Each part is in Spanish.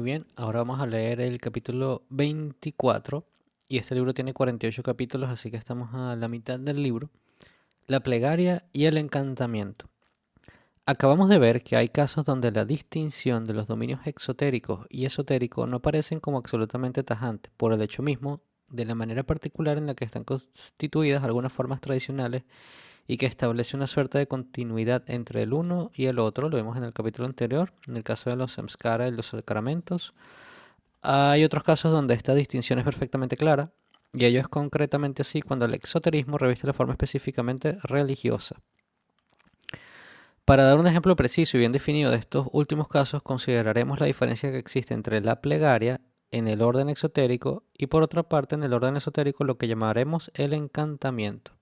bien, ahora vamos a leer el capítulo 24 y este libro tiene 48 capítulos, así que estamos a la mitad del libro. La plegaria y el encantamiento. Acabamos de ver que hay casos donde la distinción de los dominios exotéricos y esotéricos no parecen como absolutamente tajantes por el hecho mismo de la manera particular en la que están constituidas algunas formas tradicionales y que establece una suerte de continuidad entre el uno y el otro. Lo vimos en el capítulo anterior, en el caso de los samskara y los sacramentos. Hay otros casos donde esta distinción es perfectamente clara, y ello es concretamente así cuando el exoterismo reviste la forma específicamente religiosa. Para dar un ejemplo preciso y bien definido de estos últimos casos, consideraremos la diferencia que existe entre la plegaria en el orden exotérico y por otra parte en el orden esotérico lo que llamaremos el encantamiento.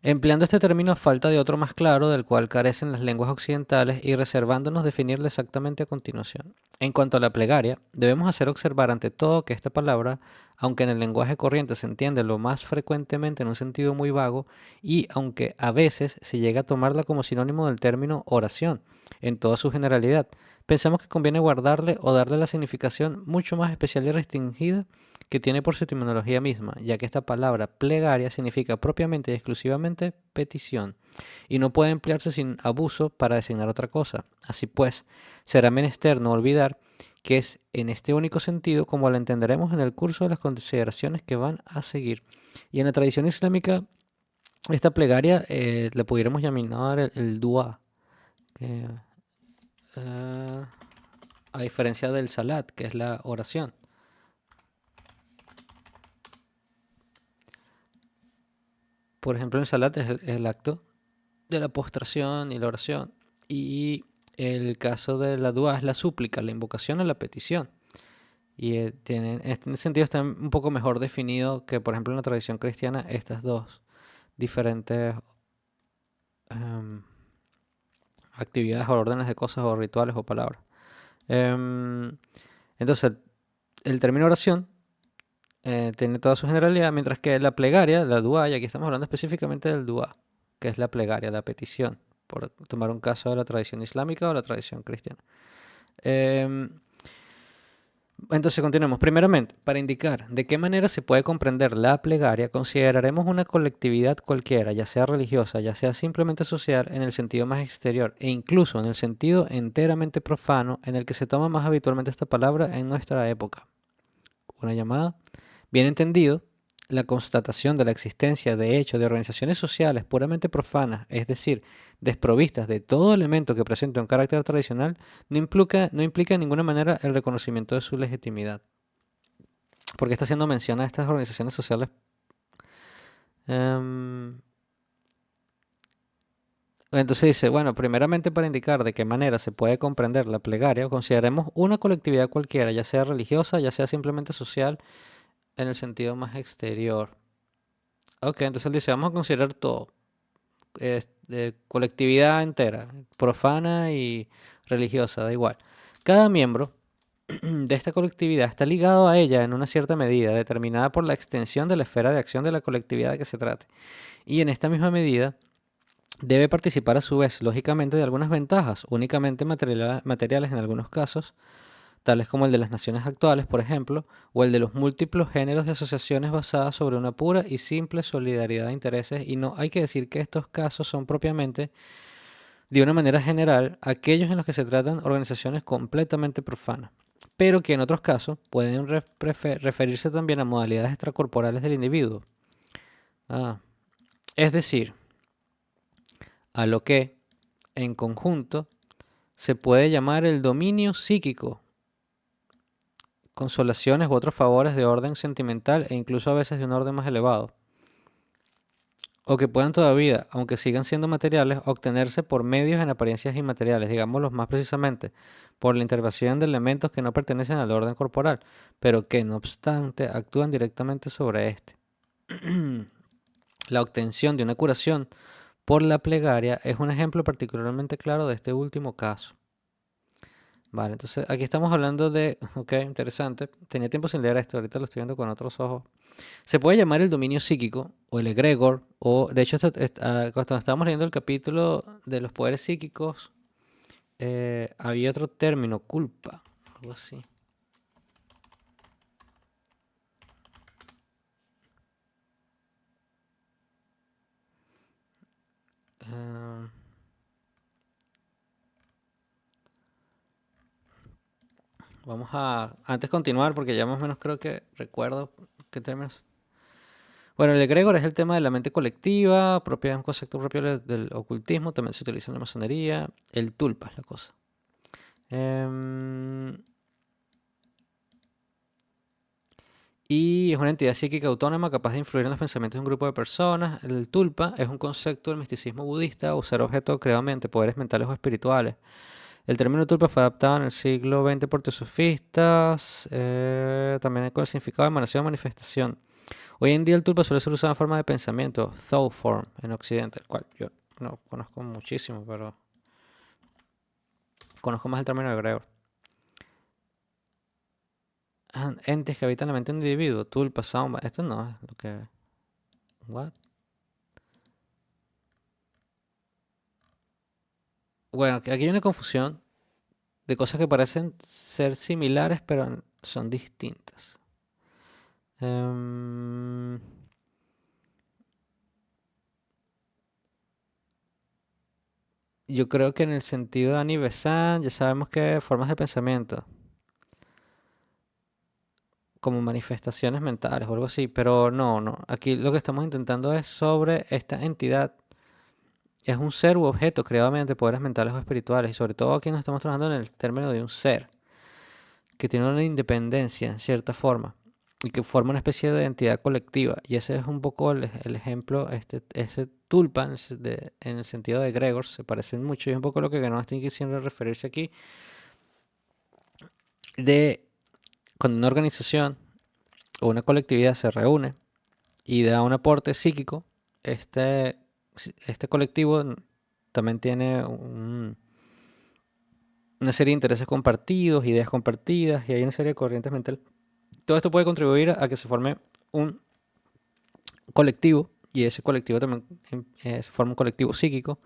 Empleando este término a falta de otro más claro del cual carecen las lenguas occidentales y reservándonos definirlo exactamente a continuación. En cuanto a la plegaria, debemos hacer observar ante todo que esta palabra, aunque en el lenguaje corriente se entiende lo más frecuentemente en un sentido muy vago y aunque a veces se llega a tomarla como sinónimo del término oración, en toda su generalidad, pensamos que conviene guardarle o darle la significación mucho más especial y restringida que tiene por su etimología misma, ya que esta palabra plegaria significa propiamente y exclusivamente petición, y no puede emplearse sin abuso para designar otra cosa. Así pues, será menester no olvidar que es en este único sentido como la entenderemos en el curso de las consideraciones que van a seguir. Y en la tradición islámica, esta plegaria la pudiéramos llamar el dua, que, eh, a diferencia del salat, que es la oración. Por ejemplo, el salat es el acto de la postración y la oración. Y el caso de la dua es la súplica, la invocación o la petición. Y en este sentido está un poco mejor definido que, por ejemplo, en la tradición cristiana, estas dos diferentes em, actividades o órdenes de cosas o rituales o palabras. Em, entonces, el término oración tiene toda su generalidad, mientras que la plegaria, la dua, y aquí estamos hablando específicamente del dua, que es la plegaria, la petición, por tomar un caso de la tradición islámica o la tradición cristiana. Em, entonces continuemos. Primeramente, para indicar de qué manera se puede comprender la plegaria, consideraremos una colectividad cualquiera, ya sea religiosa, ya sea simplemente social, en el sentido más exterior, e incluso en el sentido enteramente profano, en el que se toma más habitualmente esta palabra en nuestra época. Una llamada. Bien entendido, la constatación de la existencia de hechos de organizaciones sociales puramente profanas, es decir, desprovistas de todo elemento que presente un carácter tradicional, no implica en ninguna manera el reconocimiento de su legitimidad. ¿Por qué está haciendo mención a estas organizaciones sociales? Em, entonces dice, bueno, primeramente para indicar de qué manera se puede comprender la plegaria, consideremos una colectividad cualquiera, ya sea religiosa, ya sea simplemente social, en el sentido más exterior. Ok, entonces él dice, vamos a considerar todo, de colectividad entera, profana y religiosa, da igual. Cada miembro de esta colectividad está ligado a ella en una cierta medida, determinada por la extensión de la esfera de acción de la colectividad de que se trate. Y en esta misma medida debe participar a su vez, lógicamente, de algunas ventajas, únicamente materiales en algunos casos, tales como el de las naciones actuales, por ejemplo, o el de los múltiples géneros de asociaciones basadas sobre una pura y simple solidaridad de intereses, y no hay que decir que estos casos son propiamente, de una manera general, aquellos en los que se tratan organizaciones completamente profanas, pero que en otros casos pueden referirse también a modalidades extracorporales del individuo. Ah, es decir, a lo que, en conjunto, se puede llamar el dominio psíquico, consolaciones u otros favores de orden sentimental e incluso a veces de un orden más elevado, o que puedan todavía, aunque sigan siendo materiales, obtenerse por medios en apariencias inmateriales, digámoslo más precisamente, por la intervención de elementos que no pertenecen al orden corporal, pero que no obstante actúan directamente sobre este. La obtención de una curación por la plegaria es un ejemplo particularmente claro de este último caso. Vale, entonces aquí estamos hablando de, ok, interesante, tenía tiempo sin leer esto, ahorita lo estoy viendo con otros ojos. Se puede llamar el dominio psíquico o el egregor, o de hecho cuando estábamos leyendo el capítulo de los poderes psíquicos, había otro término, culpa. algo así. Ah, vamos a, antes de continuar, porque ya más o menos creo que recuerdo qué términos. Bueno, el egregor es el tema de la mente colectiva, propia, es un concepto propio del ocultismo, también se utiliza en la masonería. El tulpa es la cosa. Em, y es una entidad psíquica autónoma capaz de influir en los pensamientos de un grupo de personas. El tulpa es un concepto del misticismo budista o ser objeto creado mediante poderes mentales o espirituales. El término tulpa fue adaptado en el siglo XX por teosofistas, también con el significado de emanación o manifestación. Hoy en día el tulpa suele ser usado en forma de pensamiento, thought form, en Occidente, el cual yo no conozco muchísimo, pero conozco más el término egregor. Entes que habitan la mente de un individuo, tulpa, sound, esto no es lo que... What? Bueno, aquí hay una confusión de cosas que parecen ser similares, pero son distintas. Em, yo creo que en el sentido de Annie Besant, ya sabemos que formas de pensamiento, como manifestaciones mentales o algo así, pero no, no. Aquí lo que estamos intentando es sobre esta entidad. Es un ser u objeto creado mediante poderes mentales o espirituales, y sobre todo aquí nos estamos trabajando en el término de un ser, que tiene una independencia en cierta forma y que forma una especie de entidad colectiva. Y ese es un poco el ejemplo, ese tulpa en el sentido de Gregor, se parecen mucho y es un poco lo que Ganón está quisiendo referirse aquí, de cuando una organización o una colectividad se reúne y da un aporte psíquico, este, este colectivo también tiene una serie de intereses compartidos, ideas compartidas y hay una serie de corrientes mentales. Todo esto puede contribuir a que se forme un colectivo y ese colectivo también se forma un colectivo psíquico.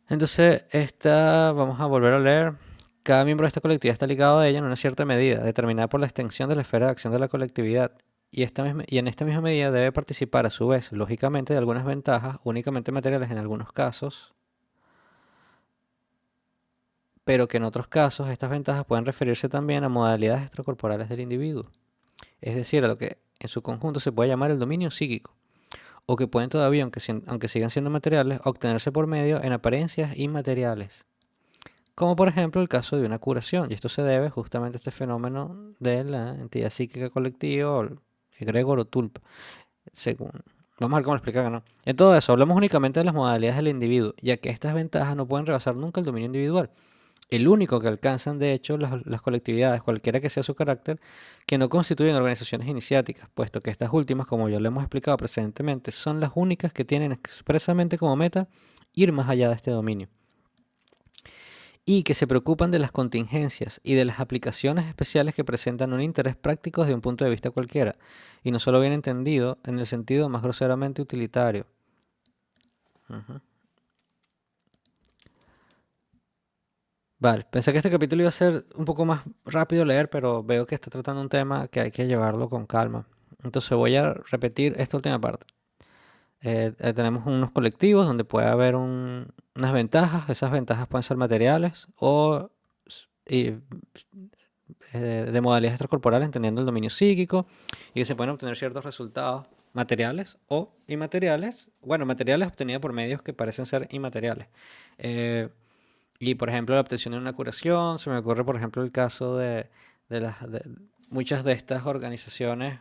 Entonces, vamos a volver a leer. Cada miembro de esta colectividad está ligado a ella en una cierta medida, determinada por la extensión de la esfera de acción de la colectividad. Y en esta misma medida debe participar a su vez, lógicamente, de algunas ventajas, únicamente materiales en algunos casos, pero que en otros casos estas ventajas pueden referirse también a modalidades extracorporales del individuo, es decir, a lo que en su conjunto se puede llamar el dominio psíquico, o que pueden todavía, aunque sigan siendo materiales, obtenerse por medio en apariencias inmateriales, como por ejemplo el caso de una curación, y esto se debe justamente a este fenómeno de la entidad psíquica colectiva o el egregor o tulpa, según... Vamos a ver cómo lo explica, ¿no? En todo eso, hablamos únicamente de las modalidades del individuo, ya que estas ventajas no pueden rebasar nunca el dominio individual. El único que alcanzan, de hecho, las colectividades, cualquiera que sea su carácter, que no constituyen organizaciones iniciáticas, puesto que estas últimas, como ya lo hemos explicado precedentemente, son las únicas que tienen expresamente como meta ir más allá de este dominio, y que se preocupan de las contingencias y de las aplicaciones especiales que presentan un interés práctico desde un punto de vista cualquiera, y no solo bien entendido en el sentido más groseramente utilitario. Ujú. Vale, pensé que este capítulo iba a ser un poco más rápido leer, pero veo que está tratando un tema que hay que llevarlo con calma. Entonces voy a repetir esta última parte. Tenemos unos colectivos donde puede haber unas ventajas. Esas ventajas pueden ser materiales o y, de modalidades extracorporales, entendiendo el dominio psíquico, y que se pueden obtener ciertos resultados materiales o inmateriales. Bueno, materiales obtenidos por medios que parecen ser inmateriales. Eh, y por ejemplo, la obtención de una curación, se me ocurre por ejemplo el caso de muchas de estas organizaciones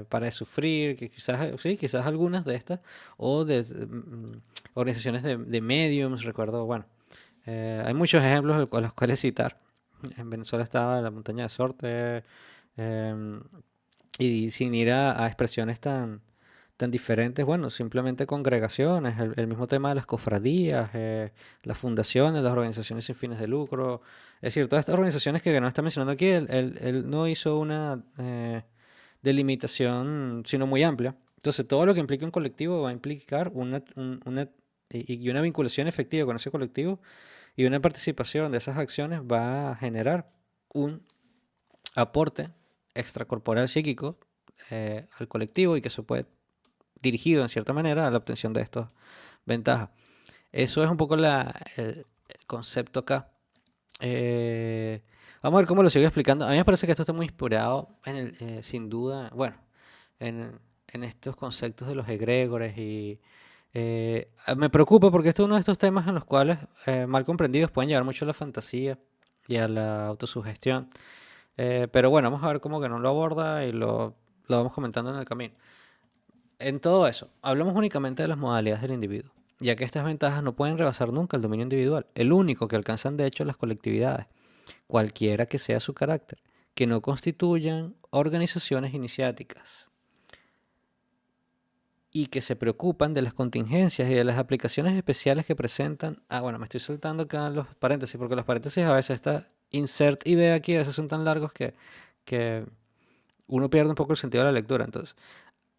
para sufrir, que quizás, sí, quizás algunas de estas, o de organizaciones de mediums, recuerdo, bueno, hay muchos ejemplos a los cuales citar. En Venezuela estaba la montaña de Sorte, em, y sin ir a expresiones tan diferentes, bueno, simplemente congregaciones, el mismo tema de las cofradías, las fundaciones, las organizaciones sin fines de lucro. Es decir, todas estas organizaciones que no está mencionando aquí, él no hizo una delimitación, sino muy amplia. Entonces, todo lo que implica un colectivo va a implicar y una vinculación efectiva con ese colectivo y una participación de esas acciones va a generar un aporte extracorporal psíquico al colectivo y que se puede dirigido en cierta manera a la obtención de estas ventajas. Eso es un poco el concepto acá. Vamos a ver cómo lo sigo explicando. A mí me parece que esto está muy inspirado sin duda, bueno, en estos conceptos de los egregores y me preocupa porque esto es uno de estos temas en los cuales mal comprendidos pueden llevar mucho a la fantasía y a la autosugestión. Pero bueno, vamos a ver cómo que no lo aborda y lo vamos comentando en el camino. En todo eso, hablamos únicamente de las modalidades del individuo, ya que estas ventajas no pueden rebasar nunca el dominio individual. El único que alcanzan de hecho las colectividades, cualquiera que sea su carácter, que no constituyan organizaciones iniciáticas y que se preocupan de las contingencias y de las aplicaciones especiales que presentan. Bueno, me estoy saltando acá los paréntesis, porque los paréntesis a veces esta insert idea aquí a veces son tan largos que uno pierde un poco el sentido de la lectura. Entonces,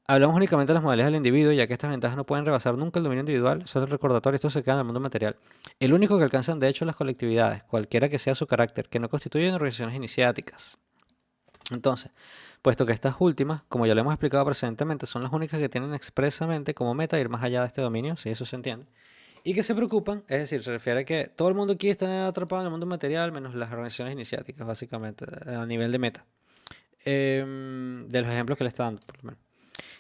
hablamos únicamente de las modalidades del individuo, ya que estas ventajas no pueden rebasar nunca el dominio individual, solo el recordatorio, esto se queda en el mundo material. El único que alcanzan, de hecho, las colectividades, cualquiera que sea su carácter, que no constituyen organizaciones iniciáticas. Entonces, puesto que estas últimas, como ya lo hemos explicado precedentemente, son las únicas que tienen expresamente como meta ir más allá de este dominio, si eso se entiende, y que se preocupan, es decir, se refiere a que todo el mundo aquí está atrapado en el mundo material, menos las organizaciones iniciáticas, básicamente, a nivel de meta. De los ejemplos que le está dando, por lo menos.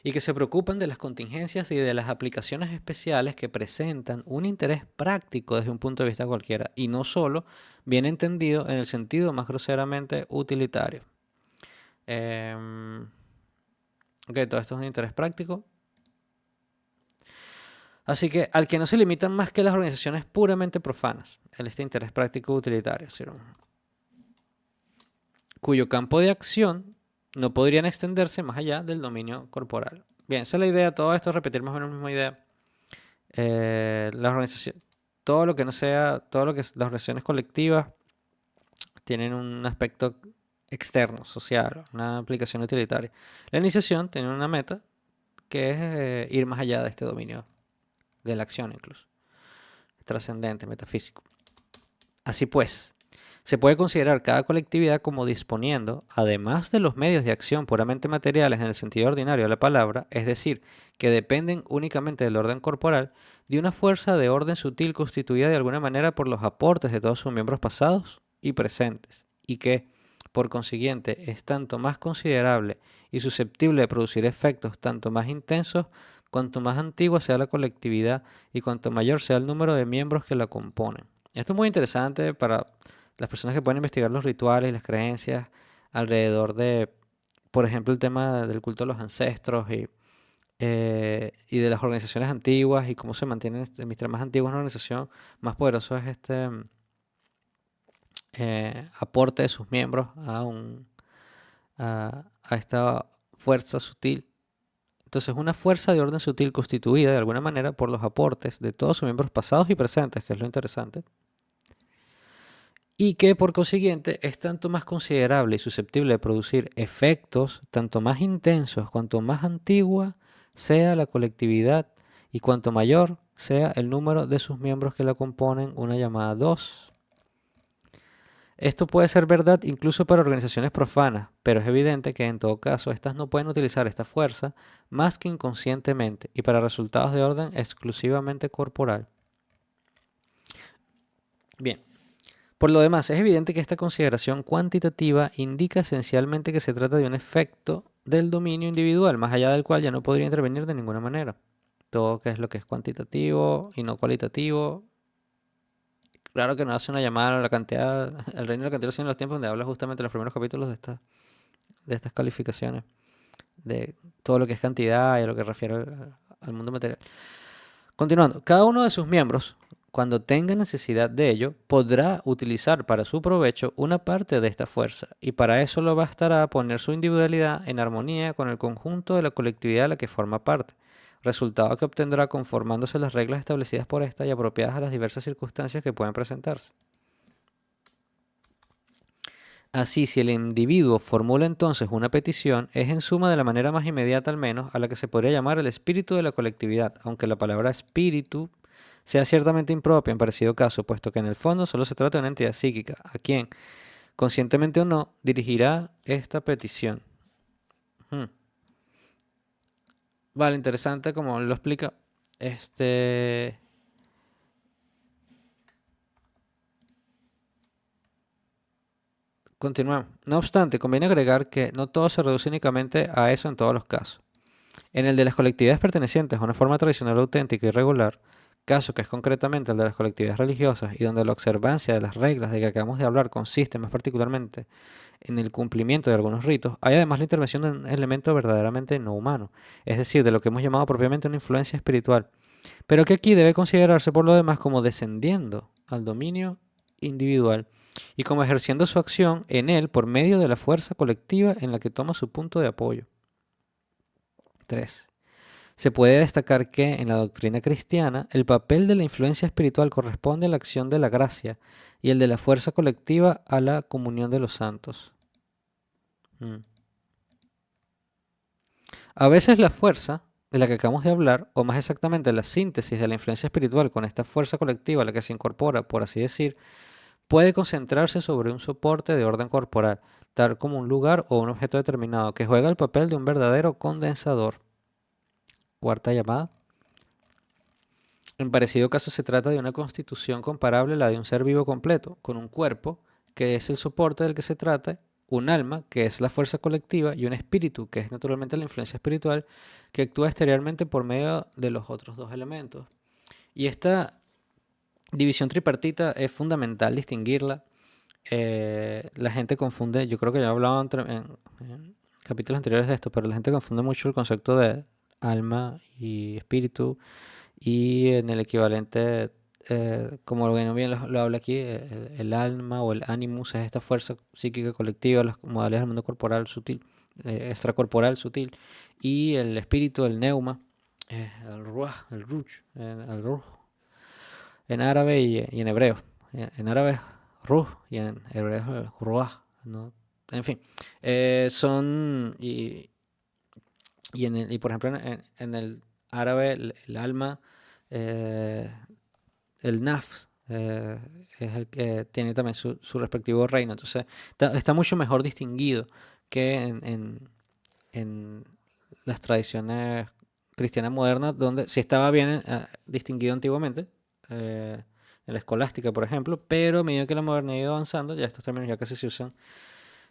Y que se preocupan de las contingencias y de las aplicaciones especiales que presentan un interés práctico desde un punto de vista cualquiera, y no solo bien entendido en el sentido más groseramente utilitario. Ok, todo esto es un interés práctico. Así que al que no se limitan más que las organizaciones puramente profanas, este interés práctico utilitario, cuyo campo de acción no podrían extenderse más allá del dominio corporal. Bien, esa es la idea, todo esto es repetir más o menos la misma idea. Las organizaciones, todo lo que no sea, todo lo que las organizaciones colectivas tienen un aspecto externo, social, una aplicación utilitaria. La iniciación tiene una meta que es ir más allá de este dominio, de la acción incluso, trascendente, metafísico. Así pues, se puede considerar cada colectividad como disponiendo, además de los medios de acción puramente materiales en el sentido ordinario de la palabra, es decir, que dependen únicamente del orden corporal, de una fuerza de orden sutil constituida de alguna manera por los aportes de todos sus miembros pasados y presentes, y que, por consiguiente, es tanto más considerable y susceptible de producir efectos tanto más intensos cuanto más antigua sea la colectividad y cuanto mayor sea el número de miembros que la componen. Esto es muy interesante para las personas que pueden investigar los rituales y las creencias alrededor de, por ejemplo, el tema del culto a los ancestros y de las organizaciones antiguas y cómo se mantienen, mientras más antigua es una organización, más poderoso es este aporte de sus miembros a esta fuerza sutil. Entonces, una fuerza de orden sutil constituida de alguna manera por los aportes de todos sus miembros pasados y presentes, que es lo interesante, y que por consiguiente es tanto más considerable y susceptible de producir efectos tanto más intensos cuanto más antigua sea la colectividad y cuanto mayor sea el número de sus miembros que la componen, una llamada 2. Esto puede ser verdad incluso para organizaciones profanas, pero es evidente que en todo caso estas no pueden utilizar esta fuerza más que inconscientemente y para resultados de orden exclusivamente corporal. Bien. Por lo demás, es evidente que esta consideración cuantitativa indica esencialmente que se trata de un efecto del dominio individual, más allá del cual ya no podría intervenir de ninguna manera. Todo que es lo que es cuantitativo y no cualitativo. Claro que no hace una llamada a la cantidad, el reino de la cantidad de los tiempos, donde habla justamente en los primeros capítulos de estas calificaciones, de todo lo que es cantidad y a lo que refiere al mundo material. Continuando, cada uno de sus miembros, cuando tenga necesidad de ello, podrá utilizar para su provecho una parte de esta fuerza, y para eso le bastará poner su individualidad en armonía con el conjunto de la colectividad de la que forma parte, resultado que obtendrá conformándose las reglas establecidas por esta y apropiadas a las diversas circunstancias que pueden presentarse. Así, si el individuo formula entonces una petición, es en suma de la manera más inmediata al menos a la que se podría llamar el espíritu de la colectividad, aunque la palabra espíritu sea ciertamente impropia en parecido caso, puesto que en el fondo solo se trata de una entidad psíquica, a quien, conscientemente o no, dirigirá esta petición. Vale, interesante como lo explica. Continuamos. No obstante, conviene agregar que no todo se reduce únicamente a eso en todos los casos. En el de las colectividades pertenecientes a una forma tradicional auténtica y regular, caso que es concretamente el de las colectividades religiosas y donde la observancia de las reglas de que acabamos de hablar consiste más particularmente en el cumplimiento de algunos ritos, hay además la intervención de un elemento verdaderamente no humano, es decir, de lo que hemos llamado propiamente una influencia espiritual, pero que aquí debe considerarse por lo demás como descendiendo al dominio individual y como ejerciendo su acción en él por medio de la fuerza colectiva en la que toma su punto de apoyo. 3. Se puede destacar que en la doctrina cristiana el papel de la influencia espiritual corresponde a la acción de la gracia y el de la fuerza colectiva a la comunión de los santos. A veces la fuerza de la que acabamos de hablar, o más exactamente la síntesis de la influencia espiritual con esta fuerza colectiva a la que se incorpora, por así decir, puede concentrarse sobre un soporte de orden corporal, tal como un lugar o un objeto determinado, que juega el papel de un verdadero condensador. Cuarta llamada. En parecido caso se trata de una constitución comparable a la de un ser vivo completo, con un cuerpo, que es el soporte del que se trata, un alma, que es la fuerza colectiva, y un espíritu, que es naturalmente la influencia espiritual, que actúa exteriormente por medio de los otros dos elementos. Y esta división tripartita es fundamental distinguirla. La gente confunde, yo creo que ya he hablado en capítulos anteriores de esto, pero la gente confunde mucho el concepto de alma y espíritu y en el equivalente, como bien lo habla aquí, el alma o el animus es esta fuerza psíquica colectiva, las modalidades del mundo corporal sutil, extracorporal sutil, y el espíritu, el neuma, el ruach, el ruch, el ruh, en árabe y en hebreo. En árabe es ruh y en hebreo es ruach, ¿no? En fin, son, y por ejemplo en el árabe el alma, eh, el nafs, es el que tiene también su respectivo reino. Entonces está mucho mejor distinguido que en las tradiciones cristianas modernas, donde sí estaba bien distinguido antiguamente, en la escolástica, por ejemplo, pero a medida que la modernidad ha ido avanzando, ya estos términos ya casi se usan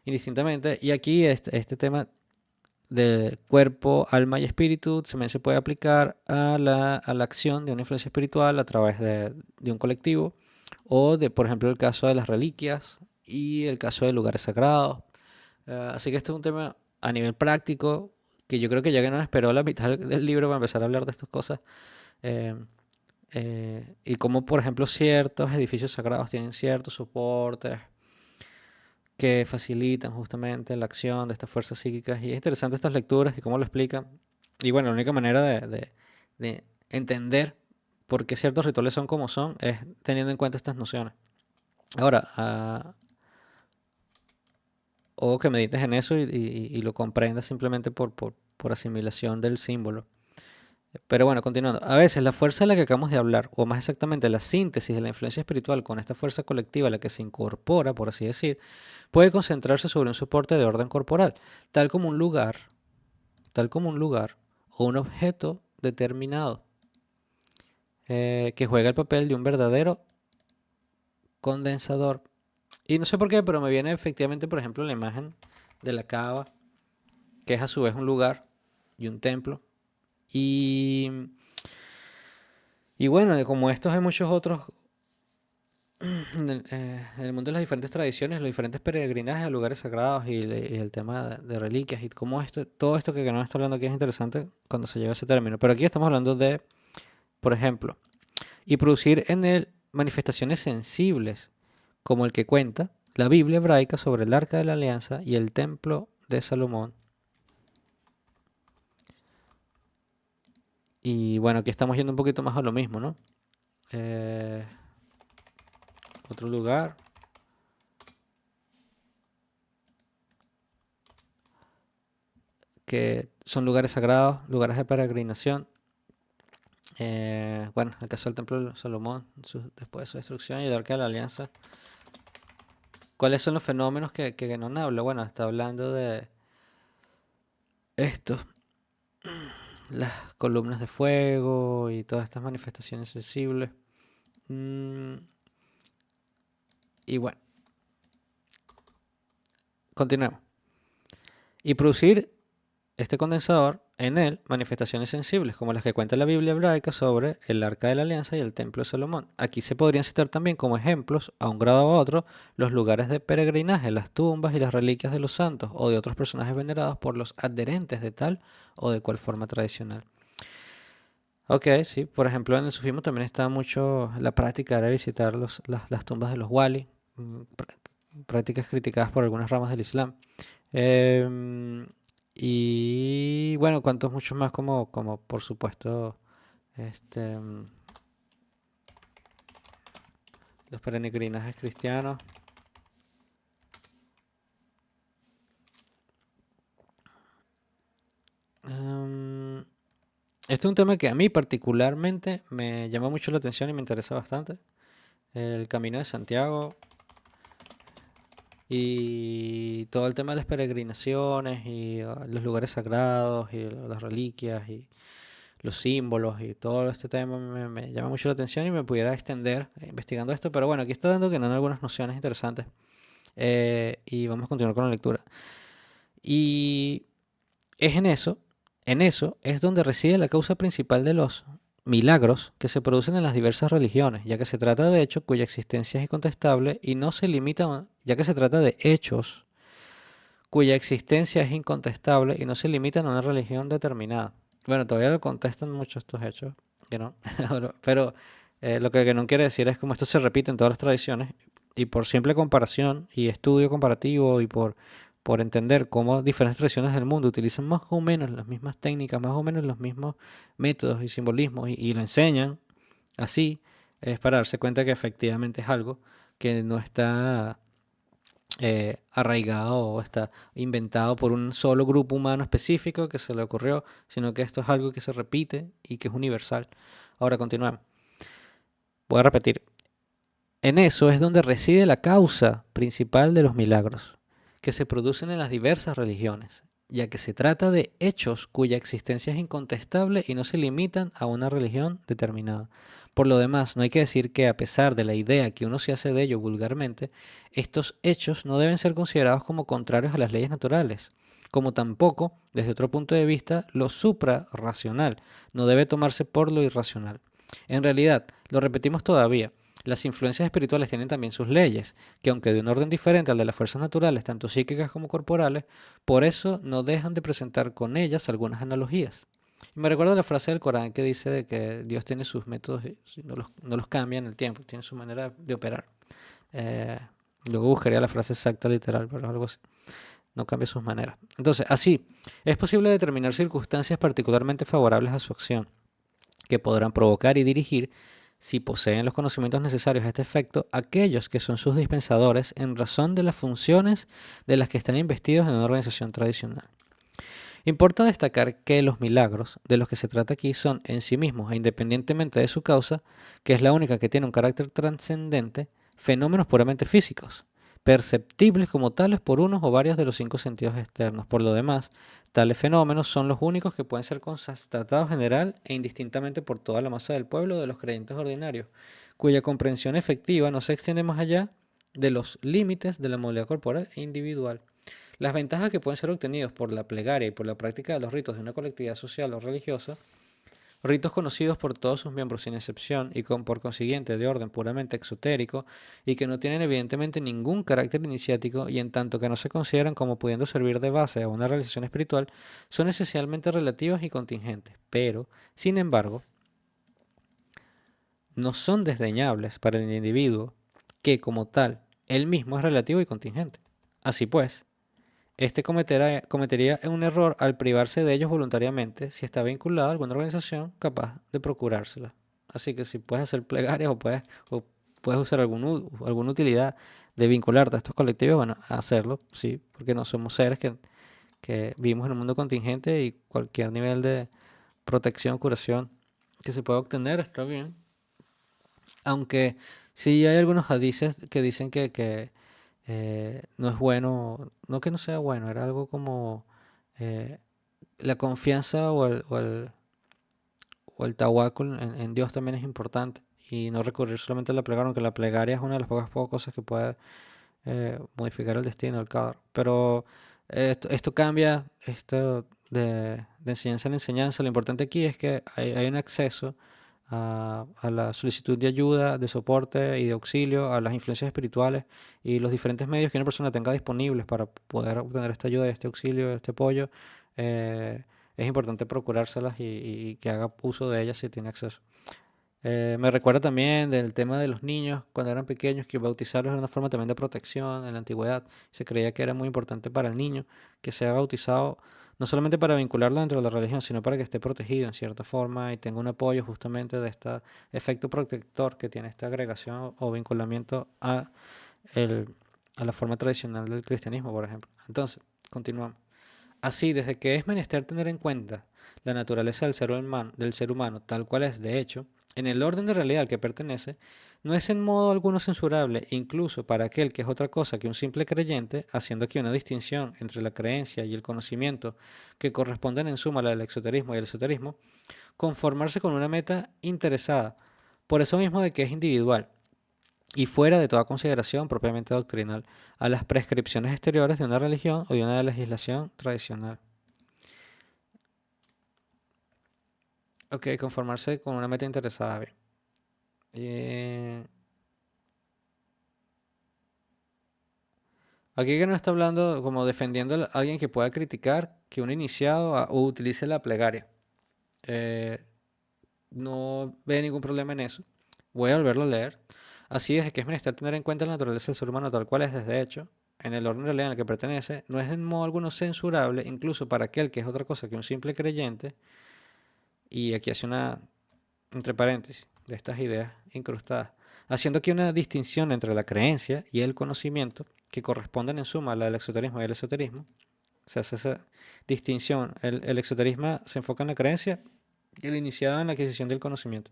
indistintamente. Y aquí este tema de cuerpo, alma y espíritu también se puede aplicar a la acción de una influencia espiritual a través de un colectivo o de, por ejemplo, el caso de las reliquias y el caso de lugares sagrados. Así que este es un tema a nivel práctico que yo creo que ya que no esperó la mitad del libro para empezar a hablar de estas cosas. eh, y como, por ejemplo, ciertos edificios sagrados tienen ciertos soportes que facilitan justamente la acción de estas fuerzas psíquicas. Y es interesante estas lecturas y cómo lo explican. Y bueno, la única manera de entender por qué ciertos rituales son como son es teniendo en cuenta estas nociones. Ahora, o que medites en eso y lo comprendas simplemente por asimilación del símbolo. Pero bueno, continuando. A veces la fuerza de la que acabamos de hablar, o más exactamente la síntesis de la influencia espiritual con esta fuerza colectiva a la que se incorpora, por así decir, puede concentrarse sobre un soporte de orden corporal, tal como un lugar, tal como un lugar o un objeto determinado, que juega el papel de un verdadero condensador. Y no sé por qué, pero me viene efectivamente, por ejemplo, la imagen de la cava, que es a su vez un lugar y un templo. Y, y bueno, como estos hay muchos otros en el mundo de las diferentes tradiciones, los diferentes peregrinajes a lugares sagrados y el tema de reliquias y cómo todo esto que no está hablando aquí es interesante cuando se llega a ese término. Pero aquí estamos hablando de, por ejemplo, y producir en él manifestaciones sensibles, como el que cuenta la Biblia hebraica sobre el Arca de la Alianza y el Templo de Salomón. Y bueno, aquí estamos yendo un poquito más a lo mismo, ¿no? Eh, otro lugar. Que son lugares sagrados, lugares de peregrinación. Bueno, el caso del Templo de Salomón, después de su destrucción y el Arca de la Alianza. ¿Cuáles son los fenómenos que Guénon habla? Bueno, está hablando de esto, las columnas de fuego y todas estas manifestaciones sensibles. Mm, y bueno, continuemos. Y producir este condensador en él manifestaciones sensibles, como las que cuenta la Biblia hebraica sobre el Arca de la Alianza y el Templo de Salomón. Aquí se podrían citar también como ejemplos, a un grado u otro, los lugares de peregrinaje, las tumbas y las reliquias de los santos o de otros personajes venerados por los adherentes de tal o de cual forma tradicional. Ok, sí, por ejemplo en el sufismo también está mucho la práctica de visitar las tumbas de los wali, prácticas criticadas por algunas ramas del Islam. Em, y bueno, cuantos muchos más como por supuesto este, los peregrinajes cristianos. Em, este es un tema que a mí particularmente me llama mucho la atención y me interesa bastante. El Camino de Santiago y todo el tema de las peregrinaciones y los lugares sagrados y las reliquias y los símbolos y todo este tema me llama mucho la atención y me pudiera extender investigando esto, pero bueno, aquí está dando que no algunas nociones interesantes. Y vamos a continuar con la lectura. Y es en eso es donde reside la causa principal de los milagros que se producen en las diversas religiones, ya que se trata de hechos cuya existencia es incontestable y no se limita, ya que se trata de hechos cuya existencia es incontestable y no se limitan a una religión determinada. Bueno, todavía lo contestan mucho estos hechos, que no, pero lo que no quiere decir es como esto se repite en todas las tradiciones y por simple comparación y estudio comparativo y por entender cómo diferentes tradiciones del mundo utilizan más o menos las mismas técnicas, más o menos los mismos métodos y simbolismos y lo enseñan así, es para darse cuenta que efectivamente es algo que no está arraigado o está inventado por un solo grupo humano específico que se le ocurrió, sino que esto es algo que se repite y que es universal. Ahora continuamos. Voy a repetir. En eso es donde reside la causa principal de los milagros, que se producen en las diversas religiones, ya que se trata de hechos cuya existencia es incontestable y no se limitan a una religión determinada. Por lo demás, no hay que decir que a pesar de la idea que uno se hace de ello vulgarmente, estos hechos no deben ser considerados como contrarios a las leyes naturales, como tampoco, desde otro punto de vista, lo suprarracional no debe tomarse por lo irracional. En realidad, lo repetimos todavía, las influencias espirituales tienen también sus leyes, que aunque de un orden diferente al de las fuerzas naturales, tanto psíquicas como corporales, por eso no dejan de presentar con ellas algunas analogías. Y me recuerda la frase del Corán que dice de que Dios tiene sus métodos y no los cambia en el tiempo, tiene su manera de operar. Eh, Luego buscaría la frase exacta literal, pero algo así. No cambia sus maneras. Entonces, así, es posible determinar circunstancias particularmente favorables a su acción que podrán provocar y dirigir, si poseen los conocimientos necesarios a este efecto, aquellos que son sus dispensadores en razón de las funciones de las que están investidos en una organización tradicional. Importa destacar que los milagros de los que se trata aquí son en sí mismos, e independientemente de su causa, que es la única que tiene un carácter trascendente, fenómenos puramente físicos, perceptibles como tales por unos o varios de los cinco sentidos externos. Por lo demás, tales fenómenos son los únicos que pueden ser constatados general e indistintamente por toda la masa del pueblo de los creyentes ordinarios, cuya comprensión efectiva no se extiende más allá de los límites de la modalidad corporal e individual. Las ventajas que pueden ser obtenidos por la plegaria y por la práctica de los ritos de una colectividad social o religiosa, ritos conocidos por todos sus miembros sin excepción y por consiguiente de orden puramente exotérico y que no tienen evidentemente ningún carácter iniciático y en tanto que no se consideran como pudiendo servir de base a una realización espiritual, son esencialmente relativas y contingentes, pero, sin embargo, no son desdeñables para el individuo que, como tal, él mismo es relativo y contingente. Así pues, este cometería un error al privarse de ellos voluntariamente si está vinculado a alguna organización capaz de procurársela. Así que si puedes hacer plegarias o puedes usar alguna utilidad de vincularte a estos colectivos, bueno, hacerlo, sí, porque no somos seres que vivimos en un mundo contingente y cualquier nivel de protección, curación que se pueda obtener está bien. Aunque sí hay algunos hadices que dicen que no es bueno, no que no sea bueno, era algo como eh, la confianza o el tawakkul en Dios también es importante y no recurrir solamente a la plegaria, aunque la plegaria es una de las pocas cosas que puede modificar el destino, el qadar. Pero esto cambia, esto de enseñanza en enseñanza. Lo importante aquí es que hay un acceso a la solicitud de ayuda, de soporte y de auxilio, a las influencias espirituales y los diferentes medios que una persona tenga disponibles para poder obtener esta ayuda, este auxilio, este apoyo. eh, es importante procurárselas y que haga uso de ellas si tiene acceso. Me recuerda también del tema de los niños cuando eran pequeños, que bautizarlos era una forma también de protección en la antigüedad. Se creía que era muy importante para el niño que sea bautizado, no solamente para vincularlo dentro de la religión, sino para que esté protegido en cierta forma y tenga un apoyo justamente de este efecto protector que tiene esta agregación o vinculamiento el- a la forma tradicional del cristianismo, por ejemplo. Entonces, continuamos. Así, desde que es menester tener en cuenta la naturaleza del ser humano, tal cual es de hecho, en el orden de realidad al que pertenece, no es en modo alguno censurable, incluso para aquel que es otra cosa que un simple creyente, haciendo aquí una distinción entre la creencia y el conocimiento que corresponden en suma al exoterismo y el esoterismo, conformarse con una meta interesada, por eso mismo de que es individual y fuera de toda consideración propiamente doctrinal a las prescripciones exteriores de una religión o de una legislación tradicional. Ok, conformarse con una meta interesada. Bien. Eh, Aquí que no está hablando como defendiendo a alguien que pueda criticar que un iniciado o utilice la plegaria. Eh, no ve ningún problema en eso. Voy a volverlo a leer. Así es que es menester tener en cuenta la naturaleza del ser humano tal cual es desde hecho, en el orden realidad en el que pertenece, no es en modo alguno censurable, incluso para aquel que es otra cosa que un simple creyente, y aquí hace una entre paréntesis, de estas ideas incrustadas, haciendo aquí una distinción entre la creencia y el conocimiento, que corresponden en suma a la del exoterismo y el esoterismo. Se hace esa distinción. El exoterismo se enfoca en la creencia y el iniciado en la adquisición del conocimiento.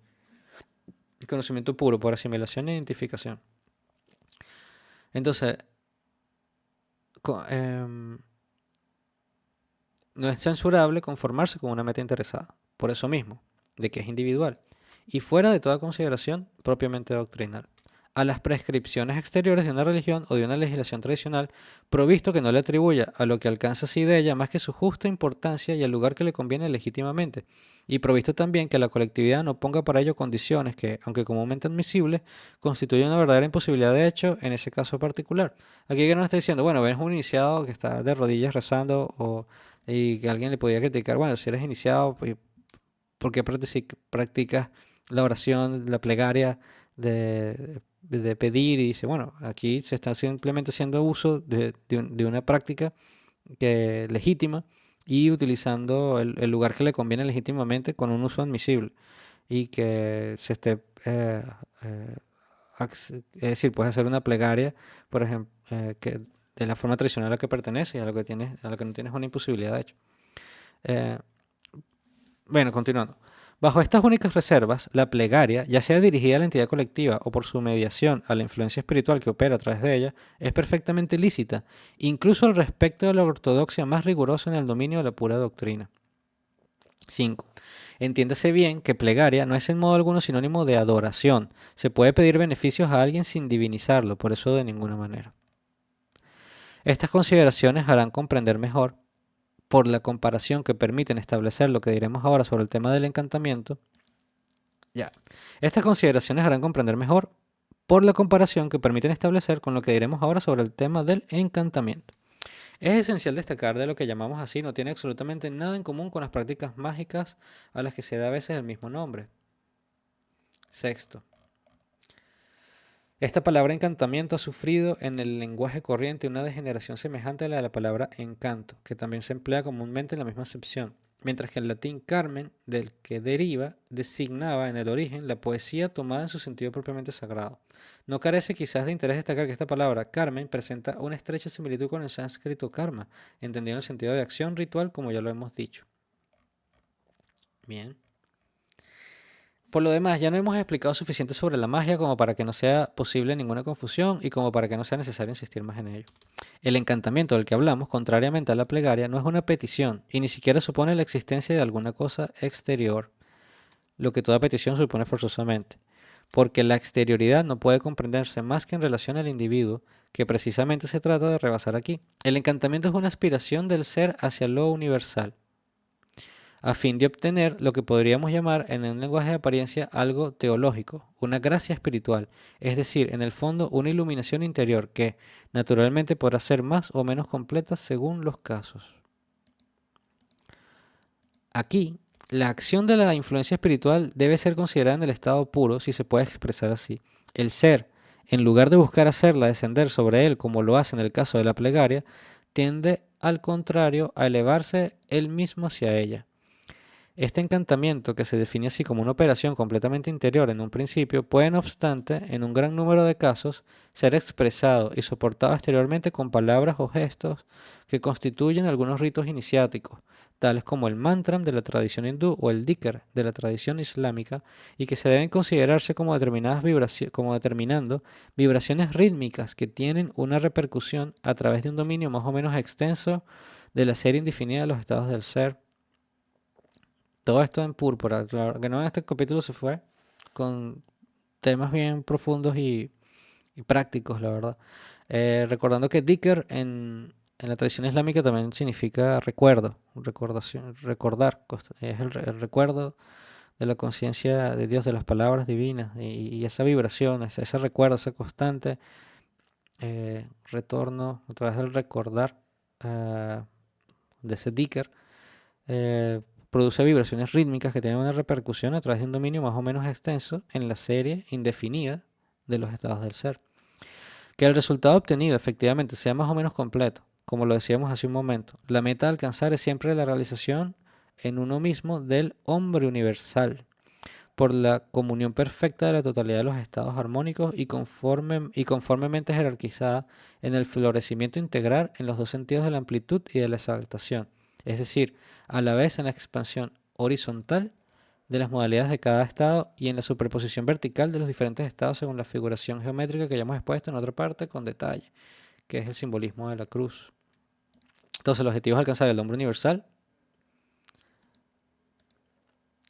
El conocimiento puro por asimilación e identificación. Entonces, no es censurable conformarse con una meta interesada, por eso mismo, de que es individual, y fuera de toda consideración propiamente doctrinal, a las prescripciones exteriores de una religión o de una legislación tradicional, provisto que no le atribuya a lo que alcanza así de ella más que su justa importancia y el lugar que le conviene legítimamente, y provisto también que la colectividad no ponga para ello condiciones que, aunque comúnmente admisibles, constituyen una verdadera imposibilidad de hecho en ese caso particular. Aquí que no está diciendo, bueno, ves un iniciado que está de rodillas rezando y que alguien le podía criticar, bueno, si eres iniciado, pues, ¿por qué practicas la oración, la plegaria de pedir? Y dice, bueno, aquí se está simplemente haciendo uso de una práctica que legítima y utilizando el lugar que le conviene legítimamente con un uso admisible y que se esté, eh, es decir, puedes hacer una plegaria, por ejemplo, que de la forma tradicional a la que pertenece y a lo que tienes, a lo que no tienes una imposibilidad de hecho. Eh, bueno, continuando. Bajo estas únicas reservas, la plegaria, ya sea dirigida a la entidad colectiva o por su mediación a la influencia espiritual que opera a través de ella, es perfectamente lícita, incluso al respecto de la ortodoxia más rigurosa en el dominio de la pura doctrina. 5. Entiéndase bien que plegaria no es en modo alguno sinónimo de adoración. Se puede pedir beneficios a alguien sin divinizarlo, por eso de ninguna manera. Estas consideraciones harán comprender mejor, por la comparación que permiten establecer lo que diremos ahora sobre el tema del encantamiento. Ya. Estas consideraciones harán comprender mejor, por la comparación que permiten establecer con lo que diremos ahora sobre el tema del encantamiento. Es esencial destacar de lo que llamamos así no tiene absolutamente nada en común con las prácticas mágicas a las que se da a veces el mismo nombre. Sexto. Esta palabra encantamiento ha sufrido en el lenguaje corriente una degeneración semejante a la de la palabra encanto, que también se emplea comúnmente en la misma acepción, mientras que el latín carmen, del que deriva, designaba en el origen la poesía tomada en su sentido propiamente sagrado. No carece quizás de interés destacar que esta palabra carmen presenta una estrecha similitud con el sánscrito karma, entendido en el sentido de acción ritual como ya lo hemos dicho. Bien. Por lo demás, ya no hemos explicado suficiente sobre la magia como para que no sea posible ninguna confusión y como para que no sea necesario insistir más en ello. El encantamiento del que hablamos, contrariamente a la plegaria, no es una petición y ni siquiera supone la existencia de alguna cosa exterior, lo que toda petición supone forzosamente, porque la exterioridad no puede comprenderse más que en relación al individuo, que precisamente se trata de rebasar aquí. El encantamiento es una aspiración del ser hacia lo universal, a fin de obtener lo que podríamos llamar en un lenguaje de apariencia algo teológico, una gracia espiritual, es decir, en el fondo una iluminación interior que, naturalmente, podrá ser más o menos completa según los casos. Aquí, la acción de la influencia espiritual debe ser considerada en el estado puro, si se puede expresar así. El ser, en lugar de buscar hacerla descender sobre él como lo hace en el caso de la plegaria, tiende al contrario a elevarse él mismo hacia ella. Este encantamiento, que se define así como una operación completamente interior en un principio, puede no obstante, en un gran número de casos, ser expresado y soportado exteriormente con palabras o gestos que constituyen algunos ritos iniciáticos, tales como el mantram de la tradición hindú o el dhikr de la tradición islámica, y que se deben considerarse como determinando vibraciones rítmicas que tienen una repercusión a través de un dominio más o menos extenso de la serie indefinida de los estados del ser. Todo esto en púrpura. Claro que no, en este capítulo se fue con temas bien profundos y prácticos, la verdad. Recordando que dhikr en la tradición islámica también significa recuerdo, recordación, recordar. Es el recuerdo de la conciencia de Dios, de las palabras divinas y esa vibración, ese recuerdo, ese constante retorno a través del recordar de ese dhikr. eh, Produce vibraciones rítmicas que tienen una repercusión a través de un dominio más o menos extenso en la serie indefinida de los estados del ser. Que el resultado obtenido efectivamente sea más o menos completo, como lo decíamos hace un momento. La meta a alcanzar es siempre la realización en uno mismo del hombre universal, por la comunión perfecta de la totalidad de los estados armónicos y conformemente jerarquizada en el florecimiento integral en los dos sentidos de la amplitud y de la exaltación, es decir, a la vez en la expansión horizontal de las modalidades de cada estado y en la superposición vertical de los diferentes estados según la figuración geométrica que ya hemos expuesto en otra parte con detalle, que es el simbolismo de la cruz. Entonces el objetivo es alcanzar el hombre universal,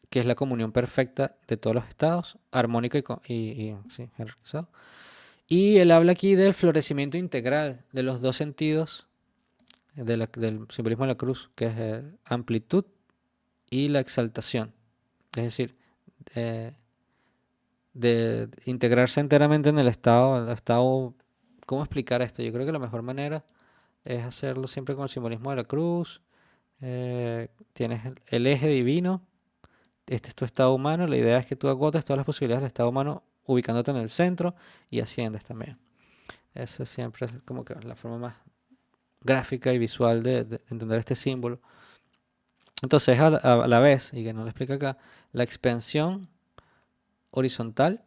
que es la comunión perfecta de todos los estados, armónica sí, jerarquizado. Y él habla aquí del florecimiento integral de los dos sentidos del simbolismo de la cruz, que es amplitud y la exaltación. Es decir, de integrarse enteramente en el estado. ¿Cómo explicar esto? Yo creo que la mejor manera es hacerlo siempre con el simbolismo de la cruz. Tienes el eje divino. Este es tu estado humano. La idea es que tú agotes todas las posibilidades del estado humano ubicándote en el centro y asciendes también. Esa siempre es como que la forma más gráfica y visual de entender este símbolo. Entonces, a la vez, y que no lo explica acá, la expansión horizontal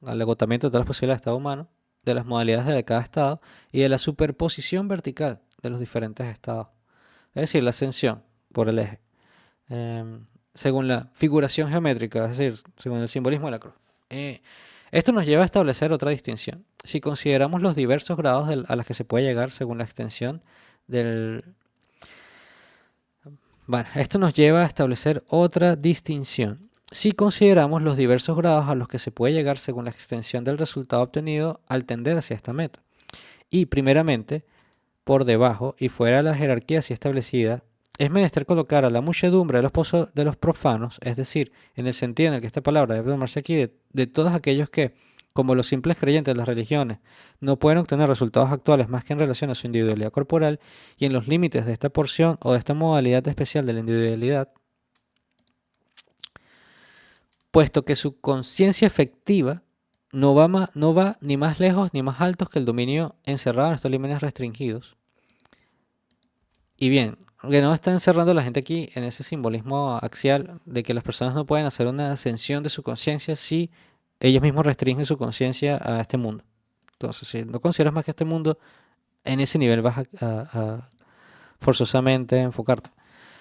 al agotamiento de todas las posibilidades del estado humano, de las modalidades de cada estado y de la superposición vertical de los diferentes estados. Es decir, la ascensión por el eje. Según la figuración geométrica, es decir, según el simbolismo de la cruz. Esto nos lleva a establecer otra distinción. Si consideramos los diversos grados a los que se puede llegar según la extensión del... Bueno, esto nos lleva a establecer otra distinción. Si consideramos los diversos grados a los que se puede llegar según la extensión del resultado obtenido al tender hacia esta meta. Y primeramente, por debajo y fuera de la jerarquía así establecida, es menester colocar a la muchedumbre de los profanos, es decir, en el sentido en el que esta palabra debe tomarse aquí, de todos aquellos que, como los simples creyentes de las religiones, no pueden obtener resultados actuales más que en relación a su individualidad corporal y en los límites de esta porción o de esta modalidad especial de la individualidad, puesto que su conciencia efectiva no va ni más lejos ni más altos que el dominio encerrado en estos límites restringidos. Y bien, que no está encerrando a la gente aquí en ese simbolismo axial de que las personas no pueden hacer una ascensión de su conciencia si ellos mismos restringen su conciencia a este mundo. Entonces, si no consideras más que este mundo, en ese nivel vas a forzosamente enfocarte.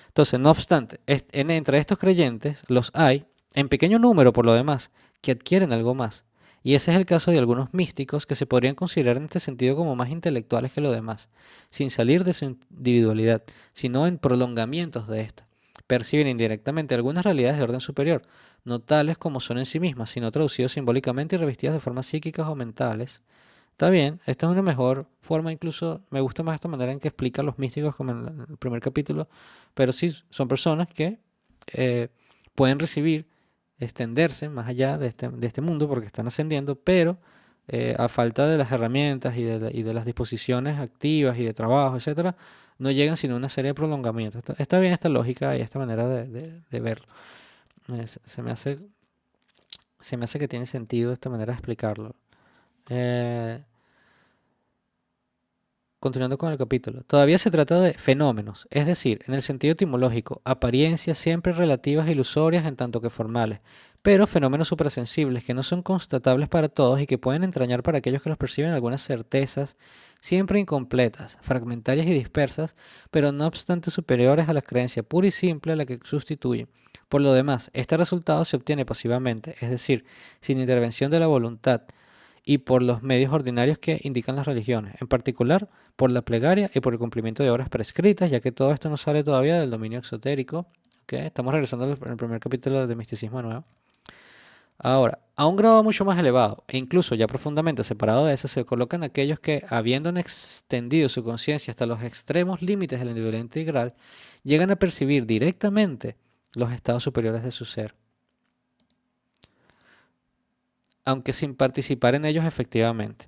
Entonces, no obstante, entre estos creyentes los hay en pequeño número por lo demás, que adquieren algo más. Y ese es el caso de algunos místicos que se podrían considerar en este sentido como más intelectuales que los demás, sin salir de su individualidad, sino en prolongamientos de esta. Perciben indirectamente algunas realidades de orden superior, no tales como son en sí mismas, sino traducidas simbólicamente y revestidas de formas psíquicas o mentales. Está bien, esta es una mejor forma, incluso me gusta más esta manera en que explica a los místicos como en el primer capítulo, pero sí, son personas que eh, pueden recibir, extenderse más allá de este mundo porque están ascendiendo, pero a falta de las herramientas y de las disposiciones activas y de trabajo, etcétera, no llegan sino a una serie de prolongamientos. Está bien esta lógica y esta manera de verlo. Se me hace que tiene sentido esta manera de explicarlo. Eh, Continuando con el capítulo, todavía se trata de fenómenos, es decir, en el sentido etimológico, apariencias siempre relativas e ilusorias en tanto que formales, pero fenómenos suprasensibles que no son constatables para todos y que pueden entrañar para aquellos que los perciben algunas certezas, siempre incompletas, fragmentarias y dispersas, pero no obstante superiores a la creencia pura y simple a la que sustituyen. Por lo demás, este resultado se obtiene pasivamente, es decir, sin intervención de la voluntad y por los medios ordinarios que indican las religiones, en particular por la plegaria y por el cumplimiento de obras prescritas, ya que todo esto no sale todavía del dominio exotérico. ¿Okay? Estamos regresando al primer capítulo de Misticismo Nuevo. Ahora, a un grado mucho más elevado, e incluso ya profundamente separado de eso, se colocan aquellos que, habiendo extendido su conciencia hasta los extremos límites de la individualidad integral, llegan a percibir directamente los estados superiores de su ser, aunque sin participar en ellos efectivamente.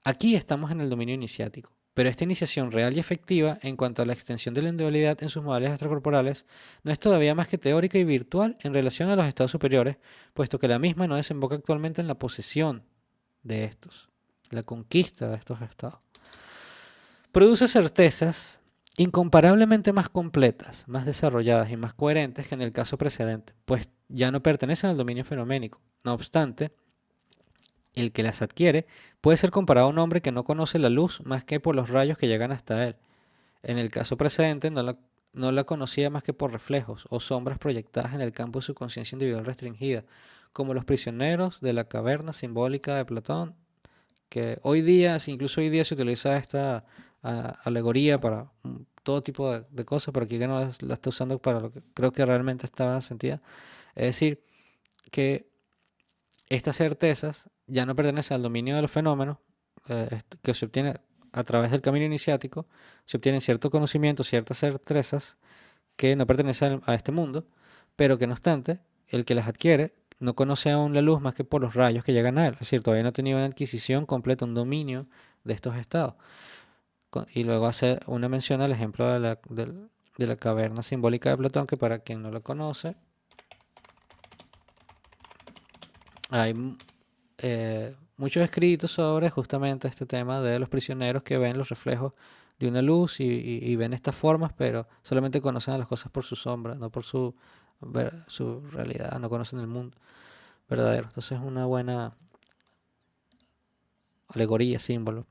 Aquí estamos en el dominio iniciático, pero esta iniciación real y efectiva en cuanto a la extensión de la individualidad en sus modalidades extracorporales no es todavía más que teórica y virtual en relación a los estados superiores, puesto que la misma no desemboca actualmente en la posesión de estos, la conquista de estos estados. Produce certezas incomparablemente más completas, más desarrolladas y más coherentes que en el caso precedente, pues ya no pertenecen al dominio fenoménico. No obstante, el que las adquiere puede ser comparado a un hombre que no conoce la luz más que por los rayos que llegan hasta él. En el caso precedente no la conocía más que por reflejos o sombras proyectadas en el campo de su conciencia individual restringida, como los prisioneros de la caverna simbólica de Platón, que hoy día, incluso hoy día se utiliza esta alegoría para todo tipo de cosas, pero aquí que no la está usando para lo que creo que realmente estaba sentida. Es decir, que estas certezas ya no pertenecen al dominio de los fenómenos que se obtiene a través del camino iniciático, se obtienen cierto conocimiento, ciertas certezas que no pertenecen a este mundo, pero que no obstante, el que las adquiere no conoce aún la luz más que por los rayos que llegan a él. Es decir, todavía no ha tenido una adquisición completa, un dominio de estos estados. Y luego hace una mención al ejemplo de la caverna simbólica de Platón, que para quien no lo conoce, hay muchos escritos sobre justamente este tema de los prisioneros que ven los reflejos de una luz y ven estas formas, pero solamente conocen a las cosas por su sombra, no por su realidad, no conocen el mundo verdadero. Entonces es una buena alegoría, símbolo.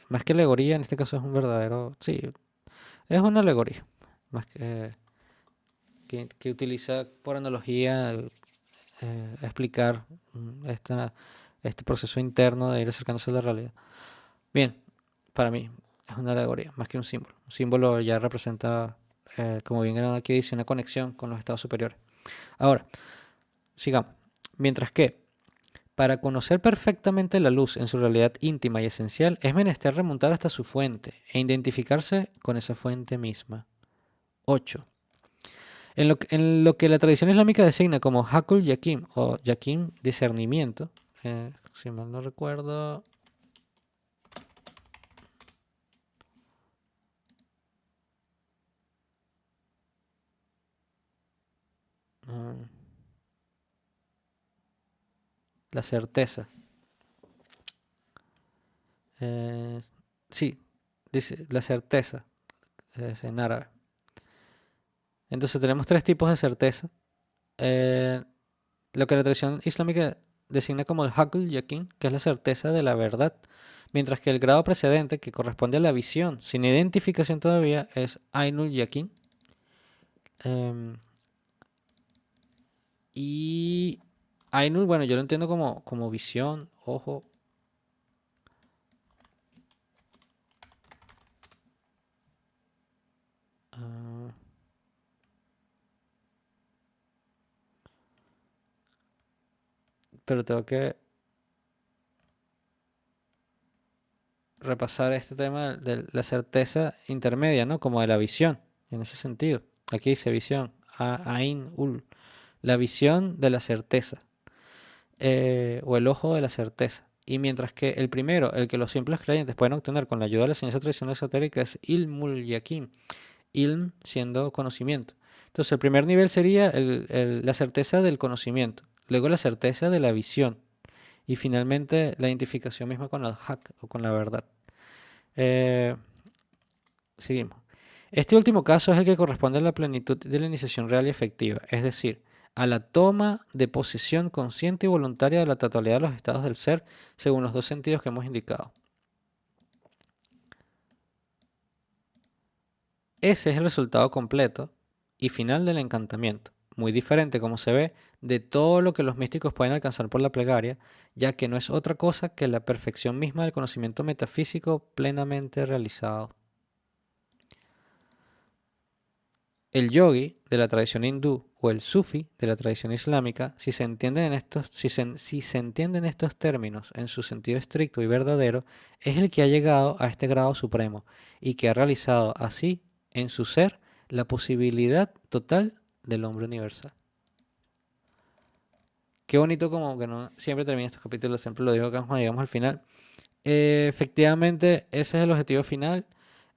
Más que alegoría, en este caso es un verdadero, sí, es una alegoría, más que utiliza por analogía explicar este proceso interno de ir acercándose a la realidad. Bien, para mí es una alegoría, más que un símbolo. Un símbolo ya representa, como bien aquí dice, una conexión con los estados superiores. Ahora, sigamos. Mientras que, para conocer perfectamente la luz en su realidad íntima y esencial, es menester remontar hasta su fuente e identificarse con esa fuente misma. 8. En lo que la tradición islámica designa como Hakul Yakim o Yakim discernimiento, si mal no recuerdo, la certeza. Sí, dice la certeza, es en árabe. Entonces tenemos tres tipos de certeza. Eh, lo que la tradición islámica designa como el Hakul Yakin, que es la certeza de la verdad, mientras que el grado precedente, que corresponde a la visión, sin identificación todavía, es Ainul Yakin. Y Ainul, bueno, yo lo entiendo como visión, ojo. Ah, pero tengo que repasar este tema de la certeza intermedia, ¿no? Como de la visión, en ese sentido. Aquí dice visión, Ain-ul, la visión de la certeza, o el ojo de la certeza. Y mientras que el primero, el que los simples creyentes pueden obtener con la ayuda de la ciencia tradicional esotérica, es Ilmul Yakin, Ilm siendo conocimiento. Entonces, el primer nivel sería la certeza del conocimiento, luego la certeza de la visión y finalmente la identificación misma con el haq o con la verdad. Eh, Seguimos. Este último caso es el que corresponde a la plenitud de la iniciación real y efectiva, es decir, a la toma de posesión consciente y voluntaria de la totalidad de los estados del ser, según los dos sentidos que hemos indicado. Ese es el resultado completo y final del encantamiento, muy diferente como se ve de todo lo que los místicos pueden alcanzar por la plegaria, ya que no es otra cosa que la perfección misma del conocimiento metafísico plenamente realizado. El yogi de la tradición hindú o el sufi de la tradición islámica, si se entienden estos términos en su sentido estricto y verdadero, es el que ha llegado a este grado supremo y que ha realizado así en su ser la posibilidad total del hombre universal. Qué bonito como que no siempre termina estos capítulos, siempre lo digo acá cuando llegamos al final. Efectivamente, ese es el objetivo final.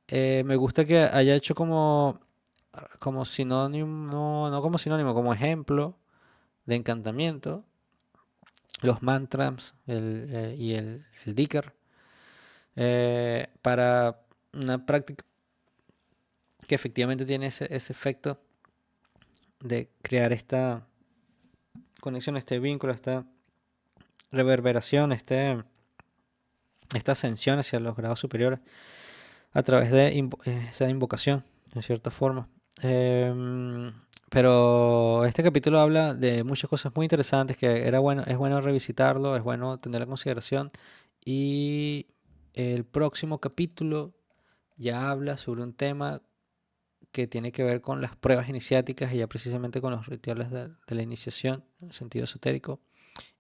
Me gusta que haya hecho como sinónimo, no como sinónimo, como ejemplo de encantamiento, los mantras y el dhikr, para una práctica que efectivamente tiene ese efecto de crear esta conexión, este vínculo, esta reverberación, esta ascensión hacia los grados superiores a través de esa invocación, de cierta forma. Pero este capítulo habla de muchas cosas muy interesantes que es bueno revisitarlo, es bueno tenerlo en consideración. Y el próximo capítulo ya habla sobre un tema que tiene que ver con las pruebas iniciáticas y ya precisamente con los rituales de la iniciación en sentido esotérico.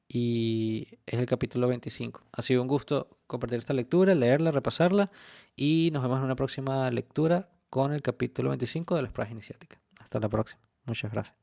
Y es el capítulo 25. Ha sido un gusto compartir esta lectura, leerla, repasarla y nos vemos en una próxima lectura con el capítulo 25 de las pruebas iniciáticas. Hasta la próxima. Muchas gracias.